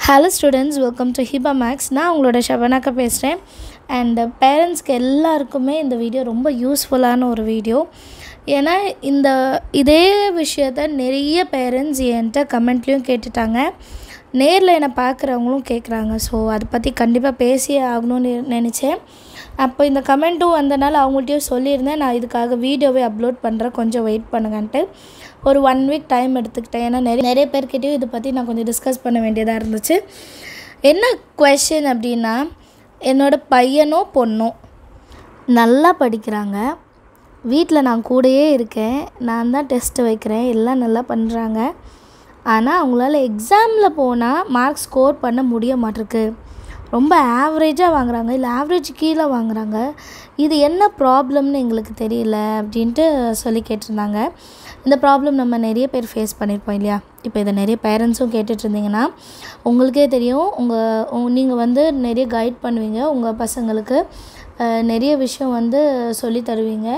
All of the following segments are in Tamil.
Hello students, welcome to Hiba Max. நான் உங்களோட ஷபனாக்கா பேசுகிறேன். அண்ட் பேரண்ட்ஸ்க்கு எல்லாருக்குமே இந்த வீடியோ ரொம்ப யூஸ்ஃபுல்லான ஒரு வீடியோ. ஏன்னா இதே விஷயத்த நிறைய பேரண்ட்ஸ் என்கிட்ட கமெண்ட்லேயும் கேட்டுட்டாங்க, நேரில் என்னை பார்க்குறவங்களும் கேட்குறாங்க. ஸோ அதை பற்றி கண்டிப்பாக பேசியே ஆகணும்னு நினச்சேன். அப்போ இந்த கமெண்ட்டும் வந்தனால அவங்கள்ட்டையும் சொல்லியிருந்தேன், நான் இதுக்காக வீடியோவே அப்லோட் பண்ணுறேன், கொஞ்சம் வெயிட் பண்ணுங்கன்ட்டு. ஒரு 1 வீக் டைம் எடுத்துக்கிட்டேன். ஏன்னா நிறைய பேர்கிட்டையும் இதை பற்றி நான் கொஞ்சம் டிஸ்கஸ் பண்ண வேண்டியதாக இருந்துச்சு. என்ன கொஷின் அப்படின்னா, என்னோடய பையனோ பொண்ணோ நல்லா படிக்கிறாங்க, வீட்டில் நான் கூடயே இருக்கேன், நான் தான் டெஸ்ட்டு வைக்கிறேன், எல்லாம் நல்லா பண்ணுறாங்க. ஆனால் அவங்களால எக்ஸாமில் போனால் மார்க் ஸ்கோர் பண்ண முடிய மாட்டிருக்கு, ரொம்ப ஆவரேஜாக வாங்குறாங்க, இல்லை ஆவரேஜ் கீழே வாங்குறாங்க. இது என்ன ப்ராப்ளம்னு எங்களுக்கு தெரியல அப்படின்ட்டு சொல்லி கேட்டிருந்தாங்க. இந்த ப்ராப்ளம் நம்ம நிறைய பேர் ஃபேஸ் பண்ணியிருப்போம் இல்லையா? இப்போ இதை நிறைய பேரண்ட்ஸும் கேட்டுட்ருந்தீங்கன்னா உங்களுக்கே தெரியும். நீங்கள் நிறைய கைட் பண்ணுவீங்க உங்கள் பசங்களுக்கு, நிறைய விஷயம் சொல்லி தருவீங்க.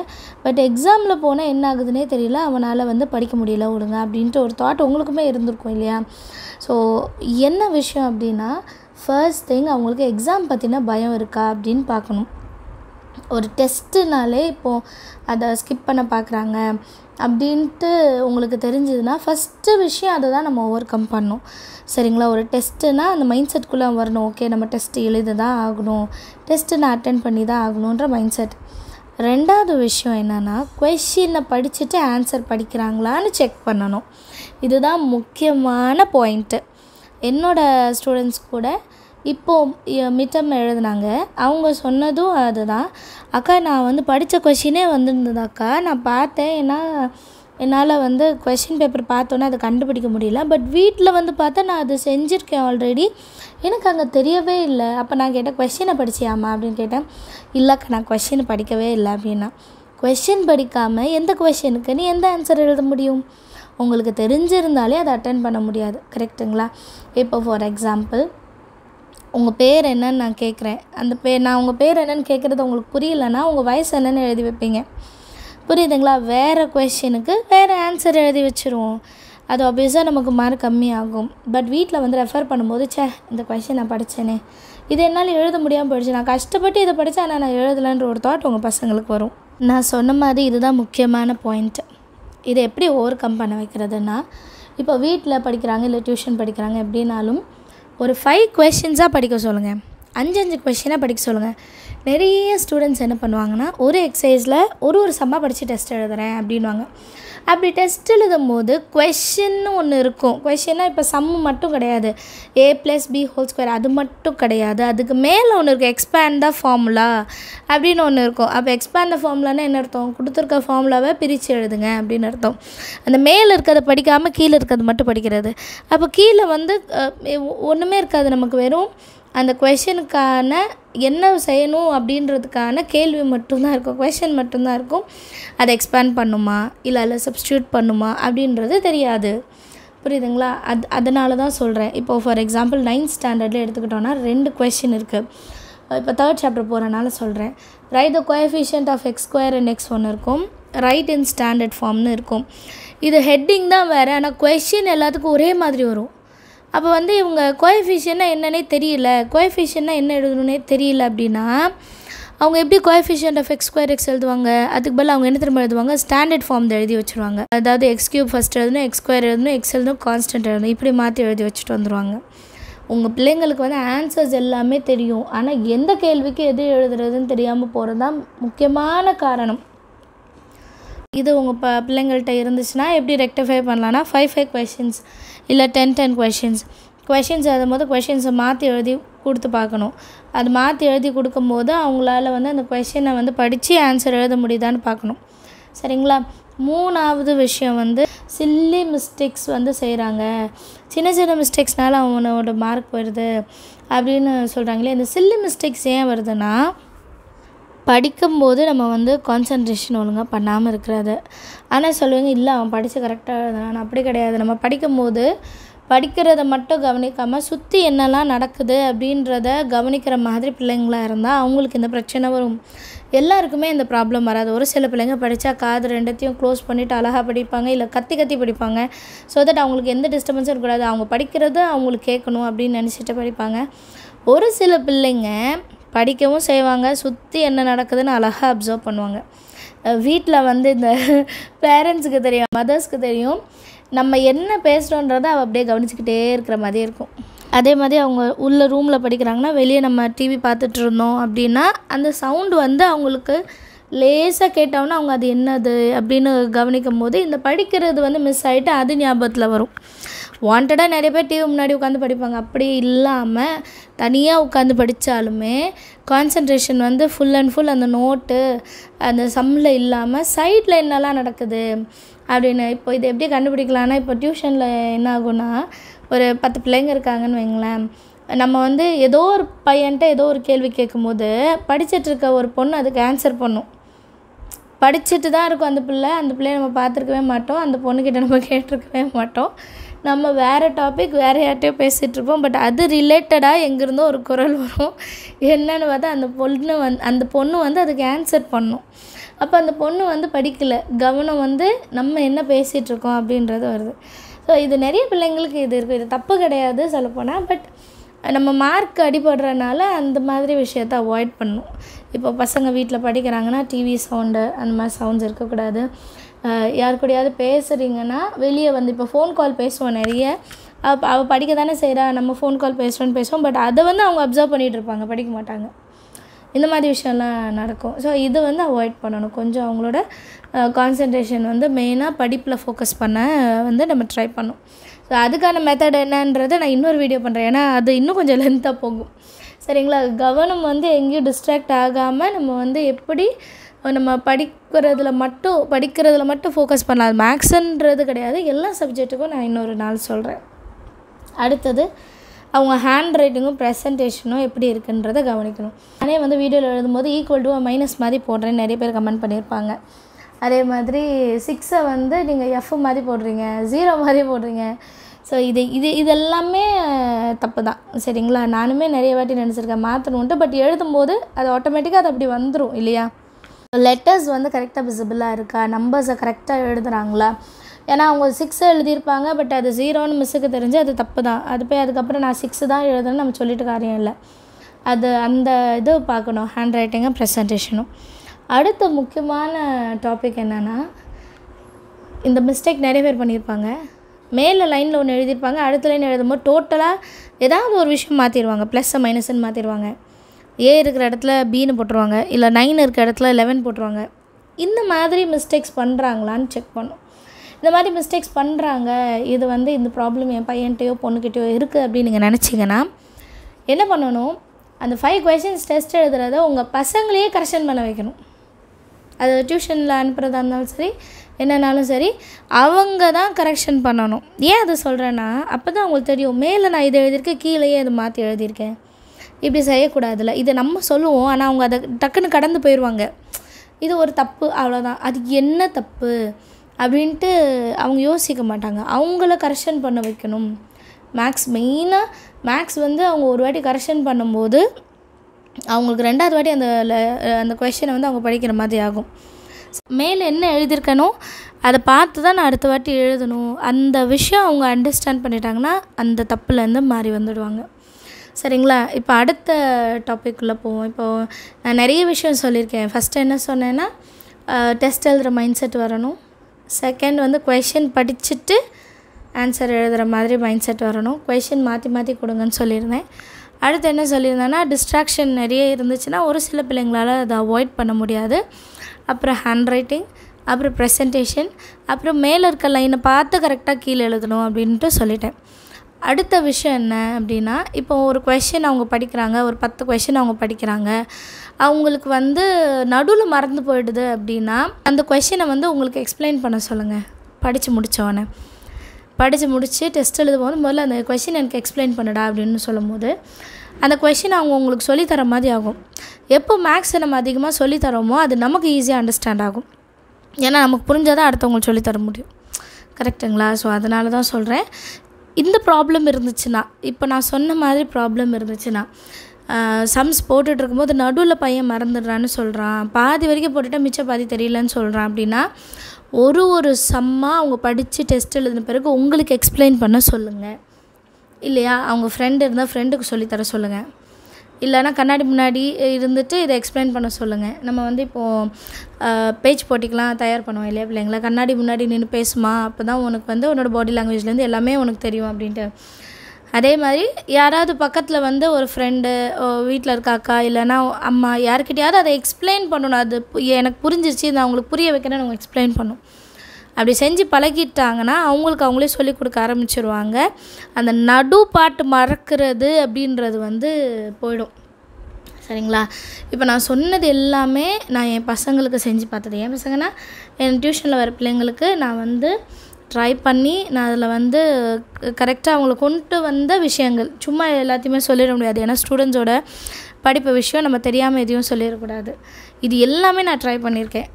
பட் எக்ஸாமில் போனால் என்ன ஆகுதுன்னே தெரியல, அவனால் படிக்க முடியல விடுங்க அப்படின்ட்டு ஒரு தாட் உங்களுக்குமே இருந்திருக்கும் இல்லையா? ஸோ என்ன விஷயம் அப்படின்னா, ஃபர்ஸ்ட் திங் அவங்களுக்கு எக்ஸாம் பற்றின பயம் இருக்கா அப்படின்னு பார்க்கணும். ஒரு டெஸ்ட்டுனாலே இப்போது அதை ஸ்கிப் பண்ண பார்க்குறாங்க அப்படின்ட்டு உங்களுக்கு தெரிஞ்சதுன்னா, ஃபஸ்ட்டு விஷயம் அதை தான் நம்ம ஓவர் கம் பண்ணணும். சரிங்களா? ஒரு டெஸ்ட்டுனால் அந்த மைண்ட் செட்குள்ளே வரணும். ஓகே, நம்ம டெஸ்ட்டு எழுத தான் ஆகணும், டெஸ்ட்டு நான் அட்டென்ட் பண்ணி தான் ஆகணுன்ற மைண்ட் செட். ரெண்டாவது விஷயம் என்னென்னா, கொஷினை படிச்சுட்டு ஆன்சர் படிக்கிறாங்களான்னு செக் பண்ணணும். இதுதான் முக்கியமான பாயிண்ட்டு. என்னோடய ஸ்டூடெண்ட்ஸ் கூட இப்போது மிட்டம் எழுதுனாங்க, அவங்க சொன்னதும் அதுதான். அக்கா, நான் படித்த கொஷினே வந்திருந்ததாக்கா, நான் பார்த்தேன், ஏன்னா என்னால் கொஷின் பேப்பர் பார்த்தோன்னே அதை கண்டுபிடிக்க முடியல. பட் வீட்டில் பார்த்தா நான் அது செஞ்சுருக்கேன் ஆல்ரெடி, எனக்கு அங்கே தெரியவே இல்லை. அப்போ நான் கேட்டேன், கொஷினை படிச்சியாமா அப்படின்னு கேட்டேன். இல்லைக்கா, நான் கொஷினை படிக்கவே இல்லை அப்படின்னா. கொஷின் படிக்காமல் எந்த கொஷினுக்கு நீ எந்த ஆன்சர் எழுத முடியும்? உங்களுக்கு தெரிஞ்சிருந்தாலே அதை அட்டென்ட் பண்ண முடியாது. கரெக்டுங்களா? இப்போ ஃபார் எக்ஸாம்பிள், உங்கள் பேர் என்னன்னு நான் கேட்குறேன், நான் உங்கள் பேர் என்னென்னு கேட்குறது உங்களுக்கு புரியலைன்னா உங்கள் வயசு என்னென்னு எழுதி வைப்பீங்க. புரியுதுங்களா? வேறு கொஷினுக்கு வேறு ஆன்சர் எழுதி வச்சுருவோம். அது ஆப்வியஸாக நமக்கு மார்க் கம்மியாகும். பட் வீட்டில் ரெஃபர் பண்ணும்போது, இந்த கொஷின் நான் படித்தேனே, இது என்னால் எழுத முடியாமல் போயிடுச்சு, நான் கஷ்டப்பட்டு இதை படித்தேன் ஆனால் நான் எழுதலைன்ற ஒரு தாட் உங்கள் பசங்களுக்கு வரும். நான் சொன்ன மாதிரி இதுதான் முக்கியமான பாயிண்ட்டு. இதை எப்படி ஓவர் கம் பண்ண வைக்கிறதுனா, இப்போ வீட்டில் படிக்கிறாங்க இல்லை டியூஷன் படிக்கிறாங்க எப்படின்னாலும் ஒரு 5 கொஷின்ஸாக படிக்க சொல்லுங்கள், 5 கொஷினாக படிக்க சொல்லுங்கள். நிறைய ஸ்டூடெண்ட்ஸ் என்ன பண்ணுவாங்கன்னா, ஒரு எக்ஸசைஸில் ஒரு சம்மாக படித்து டெஸ்ட் எழுதுகிறேன் அப்படின்வாங்க. அப்படி டெஸ்ட் எழுதும் போது கொஷின்னு ஒன்று இருக்கும். கொஷின்னா இப்போ சம்மு மட்டும் கிடையாது, a+b² அது மட்டும் கிடையாது, அதுக்கு மேலே ஒன்று இருக்கும், எக்ஸ்பேண்ட் த ஃபார்முலா அப்படின்னு ஒன்று இருக்கும். அப்போ எக்ஸ்பேண்ட் த ஃபார்முலான்னு என்ன அர்த்தம்? கொடுத்துருக்க ஃபார்முலாவை பிரித்து எழுதுங்க அப்படின்னு அர்த்தம். அந்த மேலே இருக்கிறத படிக்காமல் கீழே இருக்கிறது மட்டும் படிக்கிறது. அப்போ கீழே ஒன்றுமே இருக்காது, நமக்கு வெறும் அந்த கொஷனுக்கான என்ன செய்யணும் அப்படின்றதுக்கான கேள்வி மட்டும்தான் இருக்கும், கொஷின் மட்டும்தான் இருக்கும். அதை எக்ஸ்பேண்ட் பண்ணுமா இல்லை சப்ஸ்டியூட் பண்ணுமா அப்படின்றது தெரியாது. புரியுதுங்களா? அதனால தான் சொல்கிறேன். இப்போது ஃபார் எக்ஸாம்பிள் 9th ஸ்டாண்டர்டில் எடுத்துக்கிட்டோன்னா 2 கொஷின் இருக்குது. இப்போ 3rd சாப்டர் போகிறனால சொல்கிறேன். Right the coefficient of x² and x ஒன்று இருக்கும், ரைட் இன் ஸ்டாண்டர்ட் ஃபார்ம்னு இருக்கும். இது ஹெட்டிங் தான் வேறு, ஆனால் கொஷின் எல்லாத்துக்கும் ஒரே மாதிரி வரும். அப்போ இவங்க கோஎஃபிஷியன்னா என்னன்னே தெரியல, கோஎஃபிஷியன்னா என்ன எழுதணுன்னே தெரியல அப்படின்னா, அவங்க எப்படி கோஎஃபிஷியன்ட் ஆஃப் x² x எழுதுவாங்க? அதுக்கு பதில் அவங்க என்ன திரும்ப எழுதுவாங்க? ஸ்டாண்டர்ட் ஃபார்ம் எழுதி வச்சுருவாங்க. அதாவது x³ ஃபஸ்ட் எழுதணும், x² எழுதணும், x எழுதணும், கான்ஸ்டன்ட் எழுதணும், இப்படி மாற்றி எழுதி வச்சுட்டு வந்துடுவாங்க. உங்கள் பிள்ளைங்களுக்கு ஆன்சர்ஸ் எல்லாமே தெரியும், ஆனால் எந்த கேள்விக்கு எது எழுதுறதுன்னு தெரியாமல் போகிறது தான் முக்கியமான காரணம். இது உங்கள் பிள்ளைங்கள்ட்ட இருந்துச்சுன்னா எப்படி ரெக்டிஃபை பண்ணலான்னா, 5 கொஷின்ஸ் இல்லை 10 கொஷின்ஸ் எழுதும்போது கொஷின்ஸை மாற்றி எழுதி கொடுத்து பார்க்கணும். அது மாற்றி எழுதி கொடுக்கும்போது அவங்களால அந்த கொஷினை படித்து ஆன்சர் எழுத முடியுதான்னு பார்க்கணும். சரிங்களா? 3வது விஷயம் சில்லி மிஸ்டேக்ஸ் செய்கிறாங்க, சின்ன மிஸ்டேக்ஸ்னால அவனோட மார்க் போயிடுது அப்படின்னு சொல்கிறாங்களே. இந்த சில்லி மிஸ்டேக்ஸ் ஏன் வருதுன்னா, படிக்கும்போது நம்ம கான்சன்ட்ரேஷன் ஒழுங்காக பண்ணாமல் இருக்கிறது. ஆனால் சொல்லுவாங்க, இல்லை அவன் படித்து கரெக்டாக எழுதுனான். அப்படி கிடையாது. நம்ம படிக்கும்போது படிக்கிறத மட்டும் கவனிக்காமல் சுற்றி என்னெல்லாம் நடக்குது அப்படின்றத கவனிக்கிற மாதிரி பிள்ளைங்களாக இருந்தால் அவங்களுக்கு இந்த பிரச்சனை வரும். எல்லாருக்குமே இந்த ப்ராப்ளம் வராது. ஒரு சில பிள்ளைங்க படித்தா காது ரெண்டத்தையும் க்ளோஸ் பண்ணிவிட்டு அழகாக படிப்பாங்க, இல்லை கத்தி படிப்பாங்க. ஸோ தட் அவங்களுக்கு எந்த டிஸ்டர்பன்ஸும் இருக்கக்கூடாது, அவங்க படிக்கிறது அவங்களுக்கு கேட்கணும் அப்படின்னு நினச்சிட்டு படிப்பாங்க. ஒரு சில பிள்ளைங்க படிக்கவும் செய்வாங்க, சுற்றி என்ன நடக்குதுன்னு அழகாக அப்சர்வ் பண்ணுவாங்க. வீட்டில் வந்து இந்த பேரண்ட்ஸுக்கு தெரியும், மதர்ஸ்க்கு தெரியும், நம்ம என்ன பேசுகிறோன்றதை அவள் அப்படியே கவனிச்சுக்கிட்டே இருக்கிற மாதிரி இருக்கும். அதே மாதிரி அவங்க உள்ள ரூமில் படிக்கிறாங்கன்னா வெளியே நம்ம டிவி பார்த்துட்டு இருந்தோம் அப்படின்னா அந்த சவுண்டு வந்து அவங்களுக்கு லேசாக கேட்டோன்னா அவங்க அது என்னது அப்படின்னு கவனிக்கும் போது இந்த படிக்கிறது வந்து மிஸ் ஆகிட்டு அது ஞாபகத்தில் வரும். வாண்டடாக நிறைய பேர் டிவி முன்னாடி உட்காந்து படிப்பாங்க. அப்படி இல்லாமல் தனியாக உட்காந்து படித்தாலுமே கான்சன்ட்ரேஷன் வந்து ஃபுல் அண்ட் ஃபுல் அந்த நோட்டு அந்த சம்மில் இல்லாமல் சைடில் என்னெல்லாம் நடக்குது அப்படின்னு. இப்போ இதை எப்படி கண்டுபிடிக்கலான்னா, இப்போ டியூஷனில் என்ன ஆகும்னா, ஒரு 10 பிள்ளைங்க இருக்காங்கன்னு வைங்களேன். நம்ம வந்து ஏதோ ஒரு பையன்ட்ட ஏதோ ஒரு கேள்வி கேட்கும்போது படிச்சுட்ருக்க ஒரு பொண்ணு அதுக்கு ஆன்சர் பண்ணும். படிச்சுட்டு தான் இருக்கும் அந்த பிள்ளையை நம்ம பார்த்துருக்கவே மாட்டோம், அந்த பொண்ணுக்கிட்ட நம்ம கேட்டிருக்கவே மாட்டோம். நம்ம வேறு டாபிக் வேறு யார்கிட்டையோ பேசிகிட்ருப்போம். பட் அது ரிலேட்டடாக எங்கேருந்தோ ஒரு குரல் வரும். என்னன்னு பார்த்தா அந்த பொண்ணு வந்து அதுக்கு ஆன்சர் பண்ணும். அப்போ அந்த பொண்ணு வந்து படிக்கலை, கவனம் வந்து நம்ம என்ன பேசிகிட்ருக்கோம் அப்படின்றது வருது. ஸோ இது நிறைய பிள்ளைங்களுக்கு இது இருக்குது. இது தப்பு கிடையாது சொல்லப்போனால். பட் நம்ம மார்க் அடிபடுறதுனால அந்த மாதிரி விஷயத்தை அவாய்ட் பண்ணணும். இப்போ பசங்க வீட்டில் படிக்கிறாங்கன்னா டிவி சவுண்டு அந்த மாதிரி சவுண்ட்ஸ் இருக்கக்கூடாது. யார் கூடயாவது பேசுகிறீங்கன்னா வெளியே வந்து இப்போ ஃபோன் கால் பேசுவோம் நிறைய. அவள் படிக்க தானே செய்கிறா, நம்ம ஃபோன் கால் பேசுவோம். பட் அதை வந்து அவங்க அப்சர்வ் பண்ணிகிட்டு இருப்பாங்க, படிக்க மாட்டாங்க. இந்த மாதிரி விஷயம்லாம் நடக்கும். ஸோ இது வந்து அவாய்ட் பண்ணணும். கொஞ்சம் அவங்களோட கான்சன்ட்ரேஷன் வந்து மெயினாக படிப்பில் ஃபோக்கஸ் பண்ண வந்து நம்ம ட்ரை பண்ணணும். ஸோ அதுக்கான மெத்தட் என்னன்றதை நான் இன்னொரு வீடியோ பண்ணுறேன், ஏன்னா அது இன்னும் கொஞ்சம் லென்த்தாக போகும். சரிங்களா? கவனம் வந்து எங்கேயும் டிஸ்ட்ராக்ட் ஆகாமல் நம்ம வந்து எப்படி நம்ம படிக்கிறதுல மட்டும் ஃபோக்கஸ் பண்ணலாம். அது மேக்ஸுன்றது கிடையாது, எல்லா சப்ஜெக்ட்டுக்கும் நான் இன்னொரு நாள் சொல்கிறேன். அடுத்தது அவங்க ஹேண்ட் ரைட்டிங்கும் ப்ரெசன்டேஷனும் எப்படி இருக்குன்றதை கவனிக்கணும். நானே வந்து வீடியோவில் எழுதும்போது ஈக்குவல் டு மைனஸ் மாதிரி போடுறேன்னு நிறைய பேர் கமெண்ட் பண்ணியிருப்பாங்க. அதே மாதிரி 6 வந்து நீங்கள் எஃப் மாதிரி போடுறீங்க, 0 மாதிரி போடுறீங்க. ஸோ இதெல்லாமே தப்பு தான். சரிங்களா? நானுமே நிறைய வாட்டி நினச்சிருக்கேன் மாற்றணுன்ட்டு. பட் எழுதும்போது அது ஆட்டோமேட்டிக்காக அது அப்படி வந்துடும் இல்லையா? லெட்டர்ஸ் வந்து கரெக்டாக விசிபிளாக இருக்கா, நம்பர்ஸை கரெக்டாக எழுதுகிறாங்களா? ஏன்னா அவங்க 6 எழுதியிருப்பாங்க, பட் அது 0ன்னு மிஸ்ஸுக்கு தெரிஞ்சு அது தப்பு தான். அது போய் அதுக்கப்புறம் நான் 6 தான் எழுதுன்னு நம்ம சொல்லிட்டு காரியம் இல்லை. அது அந்த இது பார்க்கணும், ஹேண்ட் ரைட்டிங்கும் ப்ரெசன்டேஷனும். அடுத்த முக்கியமான டாபிக் என்னென்னா, இந்த மிஸ்டேக் நிறைய பேர் பண்ணியிருப்பாங்க. மேலே லைனில் ஒன்று எழுதியிருப்பாங்க, அடுத்த லைன் எழுதும்போது டோட்டலாக ஏதாவது ஒரு விஷயம் மாற்றிடுவாங்க, ப்ளஸ்ஸை மைனஸ்ன்னு மாற்றிடுவாங்க. ஏ இருக்கிற இடத்துல பின்னு போட்டுருவாங்க, இல்லை 9 இருக்கிற இடத்துல 11 போட்டுருவாங்க. இந்த மாதிரி மிஸ்டேக்ஸ் பண்ணுறாங்களான்னு செக் பண்ணும். இந்த மாதிரி மிஸ்டேக்ஸ் பண்ணுறாங்க, இது வந்து இந்த ப்ராப்ளம் என் பையன்கிட்டையோ பொண்ணுக்கிட்டையோ இருக்குது அப்படின்னு நீங்கள் நினச்சிங்கன்னா என்ன பண்ணணும், அந்த 5 questions டெஸ்ட் எழுதுறத உங்கள் பசங்களையே கரெக்ஷன் பண்ண வைக்கணும். அது டியூஷனில் அனுப்புகிறதா இருந்தாலும் சரி, என்னன்னாலும் சரி, அவங்க தான் கரெக்ஷன் பண்ணணும். ஏன் அதை சொல்கிறேன்னா, அப்போ தான் அவங்களுக்கு தெரியும், மேலே நான் இதை எழுதியிருக்கேன், கீழேயே அதை மாற்றி எழுதியிருக்கேன், இப்படி செய்யக்கூடாதுல்ல. இதை நம்ம சொல்லுவோம், ஆனால் அவங்க அதை டக்குன்னு கடந்து போயிடுவாங்க. இது ஒரு தப்பு, அவ்வளோதான். அது என்ன தப்பு அப்படின்ட்டு அவங்க யோசிக்க மாட்டாங்க. அவங்கள கரெக்ஷன் பண்ண வைக்கணும். மெயினாக மேக்ஸ் வந்து அவங்க ஒரு வாட்டி கரெக்ஷன் பண்ணும்போது அவங்களுக்கு 2வது வாட்டி அந்த கொஷனை வந்து அவங்க படிக்கிற மாதிரி ஆகும். மேலே என்ன எழுதியிருக்கணும் அதை பார்த்து தான் நான் அடுத்த வாட்டி எழுதணும். அந்த விஷயம் அவங்க அண்டர்ஸ்டாண்ட் பண்ணிட்டாங்கன்னா அந்த தப்புலேருந்து மாறி வந்துடுவாங்க. சரிங்களா? இப்போ அடுத்த டாபிக்குள்ளே போவோம். இப்போது நான் நிறைய விஷயம் சொல்லியிருக்கேன். ஃபஸ்ட்டு என்ன சொன்னேன்னா, டெஸ்ட் எழுதுகிற மைண்ட் செட் வரணும். செகண்ட் வந்து கொஷின் படிச்சுட்டு ஆன்சர் எழுதுகிற மாதிரி மைண்ட் செட் வரணும். கொஷின் மாற்றி கொடுங்கன்னு சொல்லியிருந்தேன். அடுத்து என்ன சொல்லியிருந்தேன்னா, டிஸ்ட்ராக்ஷன் நிறைய இருந்துச்சுன்னா ஒரு சில பிள்ளைங்களால் அதை அவாய்ட் பண்ண முடியாது. அப்புறம் ஹேண்ட் ரைட்டிங், அப்புறம் ப்ரெசன்டேஷன், அப்புறம் மேலே இருக்க லைனை பார்த்து கரெக்டாக கீழே எழுதணும் அப்படின்ட்டு சொல்லிட்டேன். அடுத்த விஷயம் என்ன அப்படின்னா, இப்போ ஒரு கொஷின் அவங்க படிக்கிறாங்க, ஒரு 10 கொஷின் அவங்க படிக்கிறாங்க, அவங்களுக்கு வந்து நடுவில் மறந்து போயிடுது அப்படின்னா அந்த கொஷினை வந்து உங்களுக்கு எக்ஸ்பிளைன் பண்ண சொல்லுங்கள். படித்து முடித்து டெஸ்ட் எழுதும்போது முதல்ல அந்த கொஷின் எனக்கு எக்ஸ்பிளைன் பண்ணுடா அப்படின்னு சொல்லும்போது அந்த கொஷின் அவங்க உங்களுக்கு சொல்லித்தர மாதிரி ஆகும். எப்போ மேக்ஸை நம்ம அதிகமாக சொல்லித்தரோமோ அது நமக்கு ஈஸியாக அண்டர்ஸ்டாண்ட் ஆகும். ஏன்னா நமக்கு புரிஞ்சால் தான் அடுத்தவங்களுக்கு சொல்லித்தர முடியும். கரெக்டுங்களா? ஸோ அதனால தான் சொல்கிறேன். இந்த ப்ராப்ளம் இருந்துச்சுன்னா, இப்போ நான் சொன்ன மாதிரி ப்ராப்ளம் இருந்துச்சுன்னா, சம்ஸ் போட்டுட்டு இருக்கும்போது நடுவில் பையன் மறந்துடுறான்னு சொல்கிறான், பாதி வரைக்கும் போட்டுட்டா மிச்சம் பாதி தெரியலன்னு சொல்கிறான் அப்படின்னா, ஒரு சம்மாக அவங்க படித்து டெஸ்ட் எழுதின பிறகு உங்களுக்கு எக்ஸ்பிளைன் பண்ண சொல்லுங்கள். இல்லையா, அவங்க ஃப்ரெண்டு இருந்தால் ஃப்ரெண்டுக்கு சொல்லித்தர சொல்லுங்கள். இல்லைனா கண்ணாடி முன்னாடி இருந்துட்டு இதை எக்ஸ்பிளைன் பண்ண சொல்லுங்கள். நம்ம வந்து இப்போது பேச்சு போட்டிக்கெலாம் தயார் பண்ணுவோம் இல்லையா பிள்ளைங்களா, கண்ணாடி முன்னாடி நின்று பேசுமா, அப்போ தான் உனக்கு வந்து உன்னோட பாடி லாங்குவேஜ்லேருந்து எல்லாமே உனக்கு தெரியும் அப்படின்ட்டு. அதே மாதிரி யாராவது பக்கத்தில் வந்து ஒரு ஃப்ரெண்டு, வீட்டில் இருக்க அக்கா இல்லைனா அம்மா, யாருக்கிட்டையாவது அதை எக்ஸ்பிளைன் பண்ணணும். அது எனக்கு புரிஞ்சிருச்சு, நான் அவங்களுக்கு புரிய வைக்கணும்னு அவங்க எக்ஸ்பிளைன் பண்ணணும். அப்படி செஞ்சு பழகிட்டாங்கன்னா அவங்களே சொல்லிக் கொடுக்க ஆரம்பிச்சிருவாங்க. அந்த நடு பாட்டு மறக்கிறது அப்படின்றது வந்து போயிடும். சரிங்களா? இப்போ நான் சொன்னது எல்லாமே நான் என் பசங்களுக்கு செஞ்சு பார்த்தது. என் பசங்கன்னா என் டியூஷனில் வர பிள்ளைங்களுக்கு நான் வந்து ட்ரை பண்ணி நான் அதில் வந்து கரெக்டாக அவங்கள கொண்டு வந்த விஷயங்கள். சும்மா எல்லாத்தையுமே சொல்லிட முடியாது, ஏன்னா ஸ்டூடெண்ட்ஸோட படிப்பு விஷயம் நம்ம தெரியாமல் எதையும் சொல்லிடக்கூடாது. இது எல்லாமே நான் ட்ரை பண்ணியிருக்கேன்.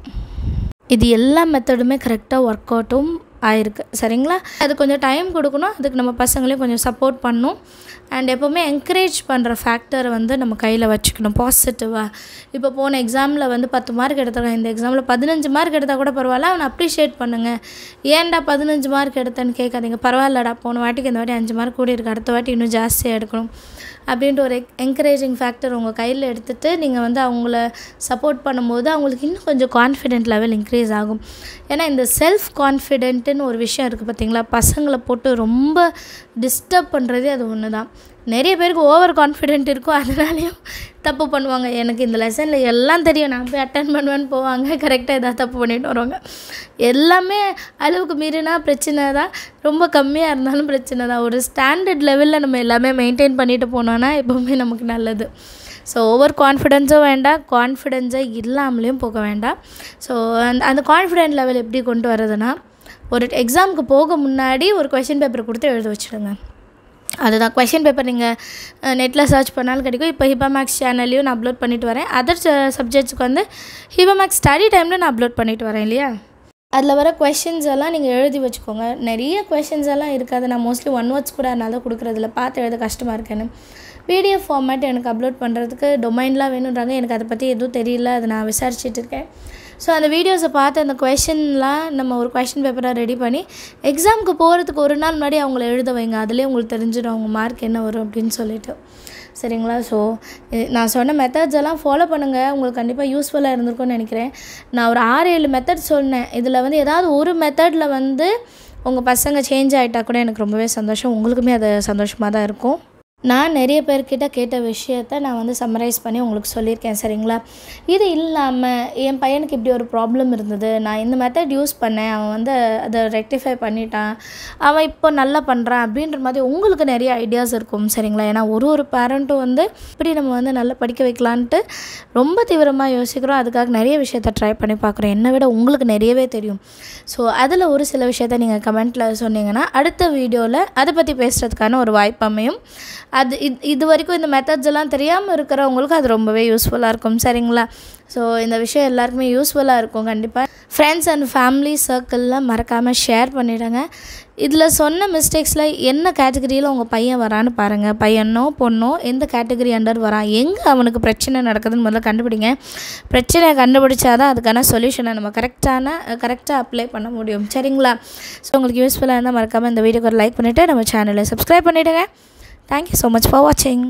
இது எல்லா மெத்தடுமே கரெக்டாக ஒர்க் அவுட்டும் ஆயிருக்கு. சரிங்களா? அது கொஞ்சம் டைம் கொடுக்கணும், அதுக்கு நம்ம பசங்களையும் கொஞ்சம் சப்போர்ட் பண்ணணும். அண்ட் எப்போவுமே என்கரேஜ் பண்ணுற ஃபேக்டரை வந்து நம்ம கையில் வச்சுக்கணும் பாசிட்டிவாக. இப்போ போன எக்ஸாமில் வந்து 10 மார்க் எடுத்தாங்க, இந்த எக்ஸாமில் 15 மார்க் எடுத்தால் கூட பரவாயில்ல, அவனை அப்ரிஷியேட் பண்ணுங்கள். ஏன்டா 15 மார்க் எடுத்தேன்னு கேட்காதீங்க. பரவாயில்லடா, போன வாட்டிக்கு இந்த வாட்டி 5 மார்க் கூடி இருக்குது, அடுத்த வாட்டி இன்னும் ஜாஸ்தியாக எடுக்கணும் அப்படின்ட்டு ஒரு என்கரேஜிங் ஃபேக்டர் உங்கள் கையில் எடுத்துகிட்டு நீங்கள் வந்து அவங்கள சப்போர்ட் பண்ணும்போது அவங்களுக்கு இன்னும் கொஞ்சம் கான்ஃபிடென்ட் லெவல் இன்க்ரீஸ் ஆகும். ஏன்னா இந்த செல்ஃப் கான்ஃபிடென்ட்டுன்னு ஒரு விஷயம் இருக்குது பார்த்தீங்களா, பசங்களை போட்டு ரொம்ப டிஸ்டர்ப் பண்ணுறதே அது ஒன்று தான். நிறைய பேருக்கு ஓவர் கான்ஃபிடென்ட் இருக்கும், அதனாலேயும் தப்பு பண்ணுவாங்க. எனக்கு இந்த லெசனில் எல்லாம் தெரியும், நான் போய் அட்டன் பண்ணுவேன்னு போவாங்க, கரெக்டாக எதாவது தப்பு பண்ணிட்டு வருவாங்க. எல்லாமே அளவுக்கு மீறினா பிரச்சனை தான், ரொம்ப கம்மியாக இருந்தாலும் பிரச்சனை தான். ஒரு ஸ்டாண்டர்ட் லெவலில் நம்ம எல்லாமே மெயின்டைன் பண்ணிட்டு போனோன்னா எப்போவுமே நமக்கு நல்லது. ஸோ ஓவர் கான்ஃபிடென்ஸும் வேண்டாம், கான்ஃபிடென்ஸாக இல்லாமலேயும் போக வேண்டாம். ஸோ அந்த கான்ஃபிடென்ட் லெவல் எப்படி கொண்டு வரதுன்னா, ஒரு எக்ஸாமுக்கு போக முன்னாடி ஒரு கொஷின் பேப்பர் கொடுத்து எழுத வச்சுடுங்க. அதுதான் கொஷின் பேப்பர். நீங்கள் நெட்டில் சர்ச் பண்ணாலும் கிடைக்கும். இப்போ ஹிபா மேக்ஸ் சேனல்லையும் நான் அப்லோட் பண்ணிட்டு வரேன். அதர் சப்ஜெக்ட்ஸுக்கு வந்து ஹிபா மேக்ஸ் ஸ்டடி டைமில் நான் அப்லோட் பண்ணிட்டு வரேன் இல்லையா. அதில் வர கொஷின்ஸ் எல்லாம் நீங்கள் எழுதி வச்சுக்கோங்க. நிறைய கொஷின்ஸ் எல்லாம் இருக்காது, நான் மோஸ்ட்லி 1 வேர்ட்ஸ் கூட அதனால கொடுக்குறதில்ல, பார்த்து எழுத கஷ்டமாக இருக்குன்னு. பிடிஎஃப் ஃபார்மேட் எனக்கு அப்லோட் பண்ணுறதுக்கு டொமைன்லாம் வேணுன்றாங்க, எனக்கு அதை பற்றி எதுவும் தெரியல, அதை நான் விசாரிச்சுட்டு இருக்கேன். ஸோ அந்த வீடியோஸை பார்த்து அந்த கொஷின்லாம் நம்ம ஒரு கொஷின் பேப்பராக ரெடி பண்ணி எக்ஸாமுக்கு போகிறதுக்கு ஒரு நாள் முன்னாடி அவங்கள எழுத வைங்க. அதிலே உங்களுக்கு தெரிஞ்சிடும் அவங்க மார்க் என்ன வரும் அப்படின்னு சொல்லிட்டு. சரிங்களா? ஸோ நான் சொன்ன மெத்தட்ஸ் எல்லாம் ஃபாலோ பண்ணுங்கள், உங்களுக்கு கண்டிப்பாக யூஸ்ஃபுல்லாக இருந்திருக்கும்னு நினைக்கிறேன். நான் ஒரு 6-7 மெத்தட் சொன்னேன். இதில் வந்து ஏதாவது ஒரு மெத்தடில் வந்து உங்கள் பசங்க சேஞ்ச் ஆகிட்டா கூட எனக்கு ரொம்பவே சந்தோஷம், உங்களுக்குமே அது சந்தோஷமாக தான் இருக்கும். நான் நிறைய பேர்கிட்ட கேட்ட விஷயத்த நான் வந்து சம்மரைஸ் பண்ணி உங்களுக்கு சொல்லியிருக்கேன். சரிங்களா? இது இல்லாமல் என் பையனுக்கு இப்படி ஒரு ப்ராப்ளம் இருந்தது, நான் இந்த மெத்தட் யூஸ் பண்ணேன், அவன் வந்து அதை ரெக்டிஃபை பண்ணிட்டான், அவன் இப்போ நல்லா பண்ணுறான் அப்படின்ற மாதிரி உங்களுக்கு நிறைய ஐடியாஸ் இருக்கும். சரிங்களா? ஏன்னா ஒரு பேரண்ட்டும் வந்து இப்படி நம்ம வந்து நல்லா படிக்க வைக்கலான்ட்டு ரொம்ப தீவிரமாக யோசிக்கிறோம். அதுக்காக நிறைய விஷயத்த ட்ரை பண்ணி பார்க்குறோம். என்னை விட உங்களுக்கு நிறையவே தெரியும். ஸோ அதில் ஒரு சில விஷயத்த நீங்கள் கமெண்ட்டில் சொன்னீங்கன்னா அடுத்த வீடியோவில் அதை பற்றி பேசுகிறதுக்கான ஒரு வாய்ப்பு அமையும். அது இது வரைக்கும் இந்த மெத்தட்ஸ் எல்லாம் தெரியாமல் இருக்கிறவங்களுக்கு அது ரொம்பவே யூஸ்ஃபுல்லாக இருக்கும். சரிங்களா? ஸோ இந்த விஷயம் எல்லாருக்குமே யூஸ்ஃபுல்லாக இருக்கும். கண்டிப்பாக ஃப்ரெண்ட்ஸ் அண்ட் ஃபேமிலி சர்க்கிளில் மறக்காமல் ஷேர் பண்ணிவிடுங்க. இதில் சொன்ன மிஸ்டேக்ஸில் என்ன கேட்டகரியில் உங்கள் பையன் வரான்னு பாருங்கள். பையனோ பொண்ணோ எந்த கேட்டகரி அண்டர் வரான், எங்கே அவனுக்கு பிரச்சனை நடக்குதுன்னு முதல்ல கண்டுபிடிங்க. பிரச்சனையை கண்டுபிடிச்சாதான் அதுக்கான சொல்யூஷனை நம்ம கரெக்டாக அப்ளை பண்ண முடியும். சரிங்களா? ஸோ உங்களுக்கு யூஸ்ஃபுல்லாக இருந்தால் மறக்காமல் இந்த வீடியோக்கு ஒரு லைக் பண்ணிவிட்டு நம்ம சேனலை சப்ஸ்கிரைப் பண்ணிவிடுங்க. Thank you so much for watching.